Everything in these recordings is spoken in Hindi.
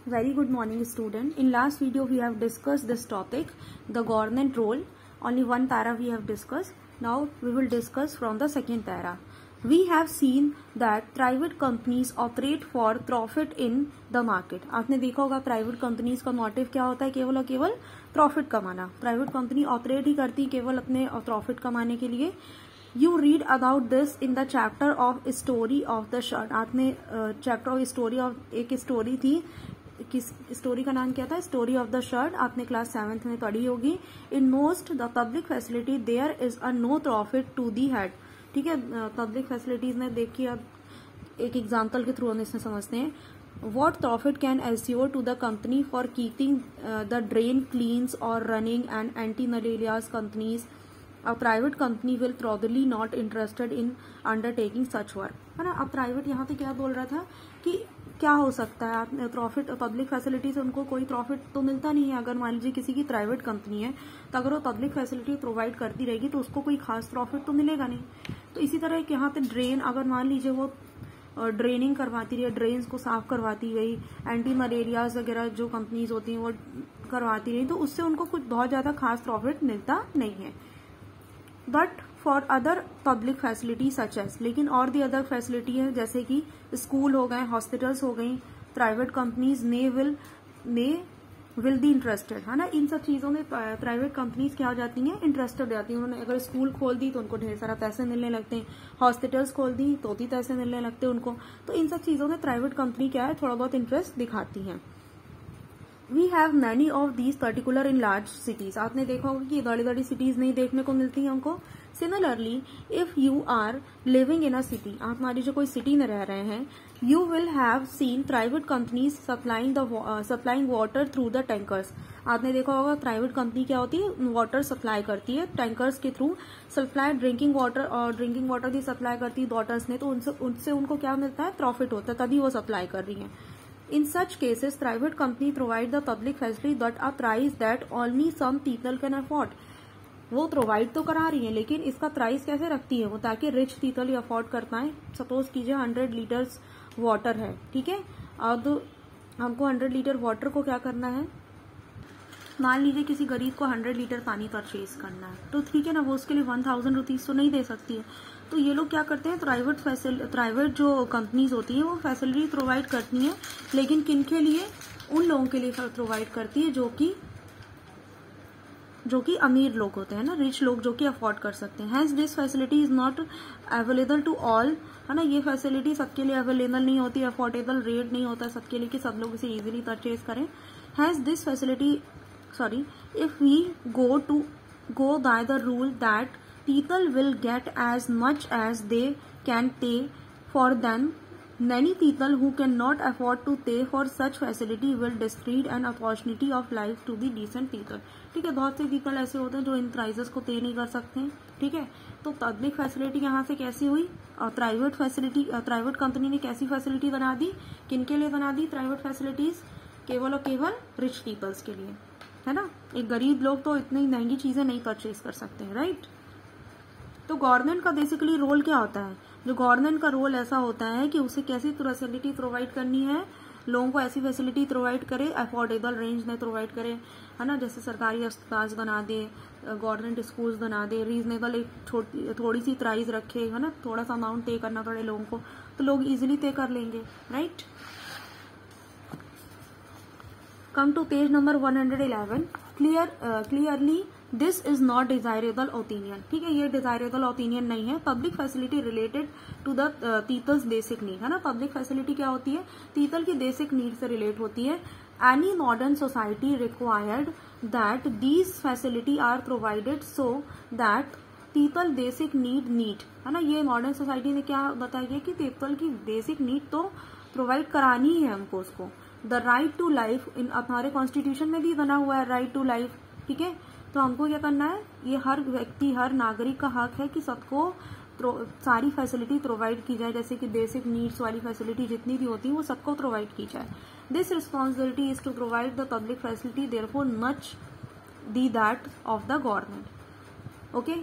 Very good morning, student. In last video we have discussed this topic, the government role. Only one para we have discussed. Now we will discuss from the second para. We have seen that private companies operate for profit in the market. आपने देखा होगा प्राइवेट कंपनीज का मोटिव क्या होता है, केवल और केवल प्रॉफिट कमाना. प्राइवेट कंपनी ऑपरेट ही करती केवल अपने प्रॉफिट कमाने के लिए. You read about this in the chapter of story of the shirt. आपने चैप्टर ऑफ स्टोरी ऑफ एक स्टोरी थी, किस स्टोरी का नाम क्या था, स्टोरी ऑफ द शर्ट. आपने क्लास 7th में पढ़ी होगी. In most the public facility there is a no profit to the head. ठीक है, पब्लिक फैसिलिटीज में देखिए, अब एक एग्जाम्पल के थ्रू हम इसमें समझते हैं. What profit can assure to the company for keeping the drain cleans or running an anti-malaria companies? A private company will probably not interested in undertaking such work. है ना. अब प्राइवेट यहाँ पे क्या बोल रहा था कि क्या हो सकता है, आप प्रॉफिट पब्लिक फैसिलिटी से उनको कोई प्रॉफिट तो मिलता नहीं है. अगर मान लीजिए किसी की प्राइवेट कंपनी है तो अगर वो पब्लिक फैसिलिटी प्रोवाइड करती रहेगी तो उसको कोई खास प्रॉफिट तो मिलेगा नहीं. तो इसी तरह यहाँ पे ड्रेन, अगर मान लीजिए वो ड्रेनिंग करवाती रही, ड्रेन्स को साफ करवाती गई, एंटी मलेरियाज वगैरह जो कंपनीज होती हैं वो करवाती रही, तो उससे उनको कुछ बहुत ज्यादा खास प्रॉफिट मिलता नहीं है. But for other public facility such as, लेकिन और दी अदर फैसिलिटी है जैसे कि स्कूल हो गए, हॉस्पिटल्स हो गई, प्राइवेट कंपनीज ने विल बी इंटरेस्टेड. है ना. इन सब चीजों में प्राइवेट कंपनीज क्या हो जाती हैं, इंटरेस्टेड हो जाती हैं. उन्होंने अगर स्कूल खोल दी तो उनको ढेर सारा पैसे मिलने लगते हैं, हॉस्पिटल्स खोल दी तो भी पैसे मिलने लगते हैं उनको. तो इन सब चीजों में प्राइवेट कंपनी क्या है, थोड़ा बहुत इंटरेस्ट दिखाती है. We have many of these particular in large cities. आपने देखा होगा कि बड़ी बड़ी सिटीज नहीं देखने को मिलती है हमको. Similarly if you are living in a city, आप मान लीजिए कोई सिटी में रह रहे हैं, you will have seen private companies supplying water through the tankers. आपने देखा होगा प्राइवेट कंपनी क्या होती है, वाटर सप्लाई करती है टैंकर्स के थ्रू. सप्लाई ड्रिंकिंग वाटर, और ड्रिंकिंग वाटर भी सप्लाई करती है वाटर्स ने, तो उनसे उनको क्या मिलता है, प्रॉफिट होता है, तभी वो सप्लाई कर रही है. In such cases, private company provide the public facility but a price that only some people can afford. वो प्रोवाइड तो करा रही है लेकिन इसका प्राइस कैसे रखती है वो, ताकि रिच पीपल ही अफोर्ड कर पाए. सपोज कीजिए 100 लीटर्स वाटर है, ठीक है. अब हमको 100 लीटर वाटर को क्या करना है, मान लीजिए किसी गरीब को 100 लीटर पानी परचेज करना है, तो ठीक है ना, वो उसके लिए 1000 रुपीज तो नहीं दे सकती है. तो ये लोग क्या करते हैं, प्राइवेट जो कंपनीज होती हैं वो फैसिलिटी प्रोवाइड करती हैं, लेकिन किन के लिए, उन लोगों के लिए प्रोवाइड करती है जो कि अमीर लोग होते हैं ना, रिच लोग जो कि अफोर्ड कर सकते हैं. Hence this facility is not available to all. है ना, ये फैसिलिटी सबके लिए अवेलेबल नहीं होती, अफोर्डेबल रेट नहीं होता सबके लिए कि सब लोग इसे इजीली परचेज करें. Hence this facility, if we go by the rule that people will get as much as they can pay for them, many people who cannot afford to pay for such facility will discard an opportunity of life to be decent people. ठीक है, बहुत से पीपल ऐसे होते हैं जो इन प्राइजेस को पे नहीं कर सकते हैं. ठीक है, तो पब्लिक फैसिलिटी यहाँ से कैसी हुई, और प्राइवेट कंपनी ने कैसी फैसिलिटी बना दी, किनके लिए बना दी प्राइवेट फैसिलिटीज, केवल और केवल रिच पीपल्स के लिए. है ना, एक गरीब लोग तो इतनी महंगी चीजें नहीं परचेज कर सकते हैं, राइट. तो गवर्नमेंट का बेसिकली रोल क्या होता है, जो गवर्नमेंट का रोल ऐसा होता है कि उसे कैसी फैसिलिटी प्रोवाइड करनी है, लोगों को ऐसी फैसिलिटी प्रोवाइड करे, अफोर्डेबल रेंज में प्रोवाइड करे. है ना, जैसे सरकारी अस्पताल बना दे, गवर्नमेंट स्कूल्स बना दे, रीजनेबल एक थोड़ी सी प्राइस रखे, है ना, थोड़ा सा अमाउंट पे करना पड़े लोगों को, तो लोग इजिली पे कर लेंगे, right. Come to page number 111. Clearly this is not desirable opinion. ठीक है, ये desirable opinion नहीं है. Public facility related to the people's basic need. है ना, public facility क्या होती है, people की basic need से relate होती है. Any modern society required that these facility are provided so that people basic need. है ना, ये modern society ने क्या बताया गया कि people की basic need तो provide करानी है हमको उसको. द राइट टू लाइफ, इन हमारे कॉन्स्टिट्यूशन में भी बना हुआ है राइट टू लाइफ. ठीक है, तो हमको क्या करना है, ये हर व्यक्ति, हर नागरिक का हक है कि सबको सारी फैसिलिटी प्रोवाइड की जाए, जैसे कि बेसिक नीड्स वाली फैसिलिटी जितनी भी होती है वो सबको प्रोवाइड की जाए. This responsibility is to provide the public facility, therefore much the that of the government. Okay,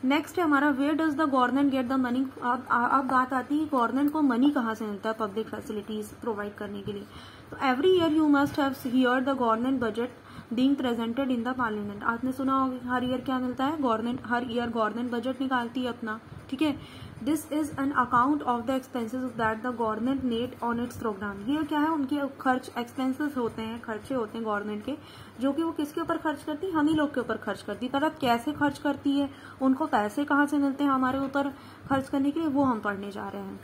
next है हमारा where does the government get the money. अब बात आती है गवर्नमेंट को मनी कहाँ से मिलता है पब्लिक फैसिलिटीज प्रोवाइड करने के लिए। तो every year you must have hear the government budget being presented in the parliament. आपने सुना होगा हर ईयर क्या मिलता है, गवर्नमेंट हर ईयर गवर्नमेंट बजट निकालती है अपना, ठीक है। This is an account of the expenses that the government made on its program. ये क्या है, उनके खर्च एक्सपेंसेस होते हैं, खर्चे होते हैं गवर्नमेंट के, जो कि वो किसके ऊपर खर्च करती है, हम ही लोग के ऊपर खर्च करती है। पर अब कैसे खर्च करती है, उनको पैसे कहाँ से मिलते हैं हमारे ऊपर खर्च करने के लिए, वो हम पढ़ने जा रहे हैं।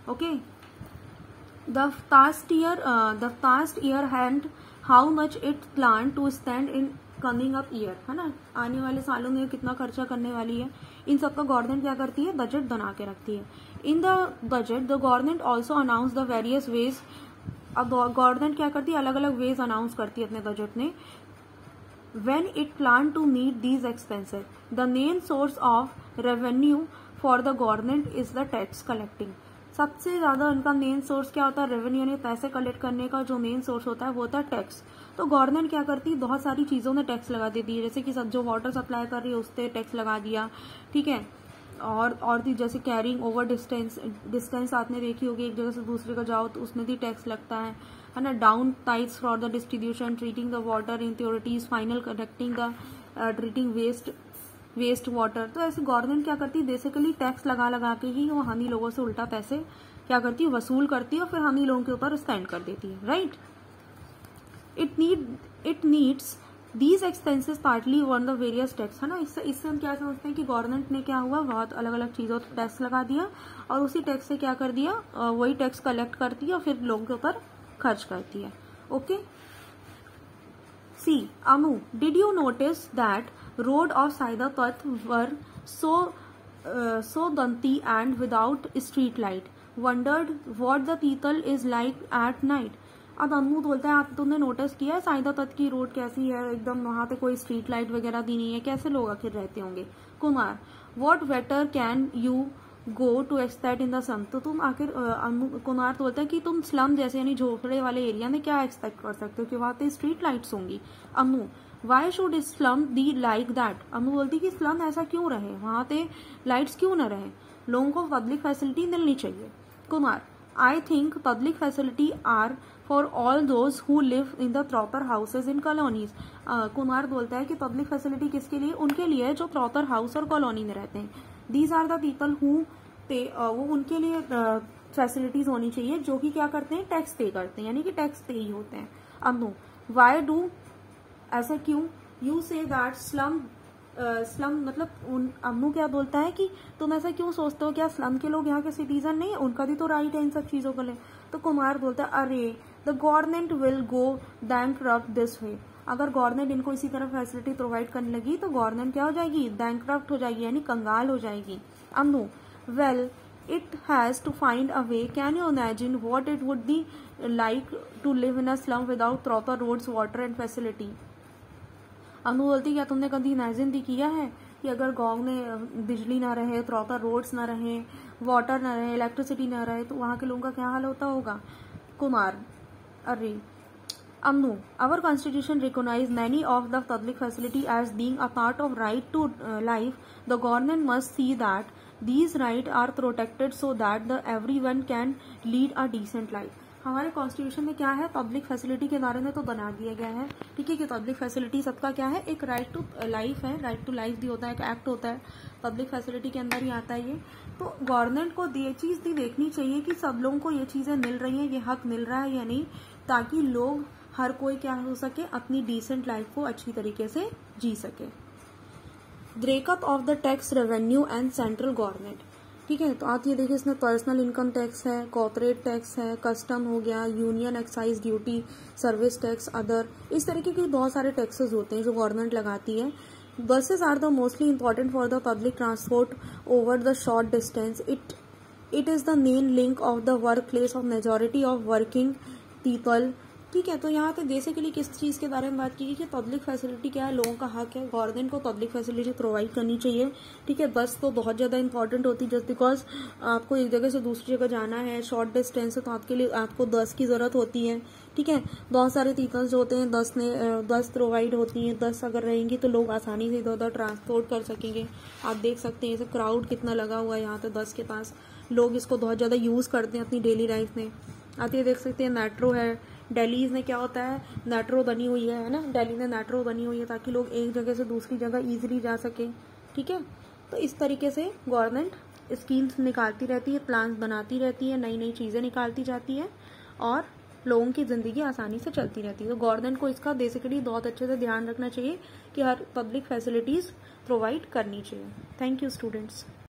Okay, the past year hand how much it plan to stand in coming up year, है ना, आने वाले सालों में कितना खर्चा करने वाली है, इन सबका गवर्नमेंट क्या करती है, बजट बना के रखती है। In the budget the government also announce the various ways. अब गवर्नमेंट क्या करती है, अलग अलग वेज अनाउंस करती है अपने बजट में। When it plan to meet these expenses the main source of revenue for the government is the tax collecting. सबसे ज्यादा उनका मेन सोर्स क्या होता है, रेवेन्यू, यानी पैसे कलेक्ट करने का जो मेन सोर्स होता है वो होता है टैक्स। तो गवर्नमेंट क्या करती है, बहुत सारी चीजों में टैक्स लगा देती है, जैसे कि सब जो वाटर सप्लाई कर रही है उस पर टैक्स लगा दिया, ठीक है। और भी जैसे कैरिंग ओवर डिस्टेंस आपने देखी होगी, एक जगह से दूसरी जगह जाओ तो उसमें भी टैक्स लगता है ना। Down types for the distribution, treating the water impurities, final connecting the treating waste water. तो ऐसे गवर्नमेंट क्या करती है, बेसिकली टैक्स लगा के ही वो हम ही लोगों से उल्टा पैसे क्या करती है, वसूल करती है और फिर हम ही लोगों के ऊपर स्पेंड कर देती है, right. It needs these expenses partly one the various tax, है ना। इससे हम क्या समझते हैं कि गवर्नमेंट ने क्या हुआ, बहुत अलग अलग चीजों पर टैक्स लगा दिया और उसी टैक्स से क्या कर दिया, वही टैक्स कलेक्ट करती है और फिर लोगों के ऊपर खर्च करती है। Okay, see Anu, did you notice that road of Saidapath were so dusty and without street light. Wondered what the people is like at night. अब अनु बोलता है आप तुमने नोटिस किया है साइदापथ की रोड कैसी है, एकदम वहां पे कोई स्ट्रीट लाइट वगैरह भी नहीं है, कैसे लोग आखिर रहते होंगे। Kumar, what better can you go to expect in the slum. तो तुम आखिर कुमार तो बोलता है कि तुम स्लम जैसे यानी झोपड़े वाले एरिया में क्या एक्सपेक्ट कर सकते हो कि वहां पे स्ट्रीट लाइट्स होंगी। Anu, why should slum be like that. Anu बोलती कि स्लम ऐसा क्यों रहे, वहां पे लाइट्स क्यों न रहे, लोगों को पब्लिक फैसिलिटी मिलनी चाहिए। Kumar, I think public facility are for all those who live in the proper houses in colonies. Kumar बोलता है कि पब्लिक फैसिलिटी किसके लिए, उनके लिए जो प्रॉपर हाउस और कॉलोनी में रहते हैं। These are the people who pay, वो उनके लिए फैसिलिटीज होनी चाहिए जो कि क्या करते हैं, टैक्स पे करते हैं, यानी कि टैक्स पे ही होते हैं। अनु, वाई डू, ऐसा क्यों, यू से दैट स्लम मतलब अम्मू क्या बोलता है कि तुम ऐसा क्यों सोचते हो, क्या स्लम के लोग यहाँ के सिटीजन नहीं है, उनका भी तो राइट है इन सब चीजों के लिए। तो कुमार बोलता है अरे the government will go bankrupt this way. अगर गवर्नमेंट इनको इसी तरह फैसिलिटी प्रोवाइड करने लगी तो गवर्नमेंट क्या हो जाएगी, बैंकक्रप्ट हो जाएगी, यानी कंगाल हो जाएगी। अम्मू, well it has to find a way. Can you imagine what it would be like to live in a slum without proper roads, water and facility? अनु बोलती क्या तुमने कभी इमेजिन भी किया है कि अगर गांव में बिजली ना रहे, प्रॉपर रोड्स ना रहे, वाटर ना रहे, इलेक्ट्रिसिटी ना रहे तो वहां के लोगों का क्या हाल होता होगा। कुमार, अरे अम्नू, our constitution recognize many of the public facility as being a part of right to life. The government must see that these rights are protected so that the everyone can lead a decent life. हमारे कॉन्स्टिट्यूशन में क्या है, पब्लिक फैसिलिटी के बारे में तो बना दिया गया है, ठीक है, कि पब्लिक फैसिलिटी सबका क्या है, एक राइट टू लाइफ है, राइट टू लाइफ भी होता है, एक एक्ट होता है, पब्लिक फैसिलिटी के अंदर ही आता है ये। तो गवर्नमेंट को ये चीज भी देखनी चाहिए कि सब लोगों को ये चीजें मिल रही हैं, ये हक मिल रहा है या नहीं, ताकि लोग हर कोई क्या हो सके, अपनी डिसेंट लाइफ को अच्छी तरीके से जी सके। Breakup of the tax revenue and central government, ठीक है। तो आप ये देखिए इसमें पर्सनल इनकम टैक्स है, कॉर्पोरेट टैक्स है, कस्टम हो गया, union excise duty, service tax, other, इस तरीके के बहुत सारे टैक्सेस होते हैं जो गवर्नमेंट लगाती है। Buses are the mostly important for the public transport over the short distance. It is the main link of the work place of majority of working people ठीक है, तो यहाँ पे बेसिकली किस चीज़ के बारे में बात की कि पब्लिक फैसिलिटी क्या है, लोगों का हक है, गवर्नमेंट को पब्लिक फैसिलिटी प्रोवाइड करनी चाहिए। ठीक है, बस तो बहुत ज़्यादा इंपॉर्टेंट होती है, जस्ट बिकॉज आपको एक जगह से दूसरी जगह जाना है, शॉर्ट डिस्टेंस है, तो आपके लिए आपको बस की ज़रूरत होती है। ठीक है, बहुत सारे पीपल्स होते हैं, बस प्रोवाइड होती हैं, बस अगर रहेंगी तो लोग आसानी से इधर उधर ट्रांसपोर्ट कर सकेंगे। आप देख सकते हैं ऐसे क्राउड कितना लगा हुआ है यहाँ पे बस के पास, लोग इसको बहुत ज़्यादा यूज़ करते हैं अपनी डेली लाइफ में। आप ये देख सकते हैं मेट्रो है, दिल्ली में क्या होता है, मेट्रो बनी हुई है ना, दिल्ली में मेट्रो बनी हुई है ताकि लोग एक जगह से दूसरी जगह ईजिली जा सकें। ठीक है, तो इस तरीके से गवर्नमेंट स्कीम्स निकालती रहती है, प्लान्स बनाती रहती है, नई नई चीज़ें निकालती जाती है और लोगों की ज़िंदगी आसानी से चलती रहती है। तो गवर्नमेंट को इसका बेसिकली बहुत अच्छे से ध्यान रखना चाहिए कि हर पब्लिक फैसिलिटीज़ प्रोवाइड करनी चाहिए। Thank you students.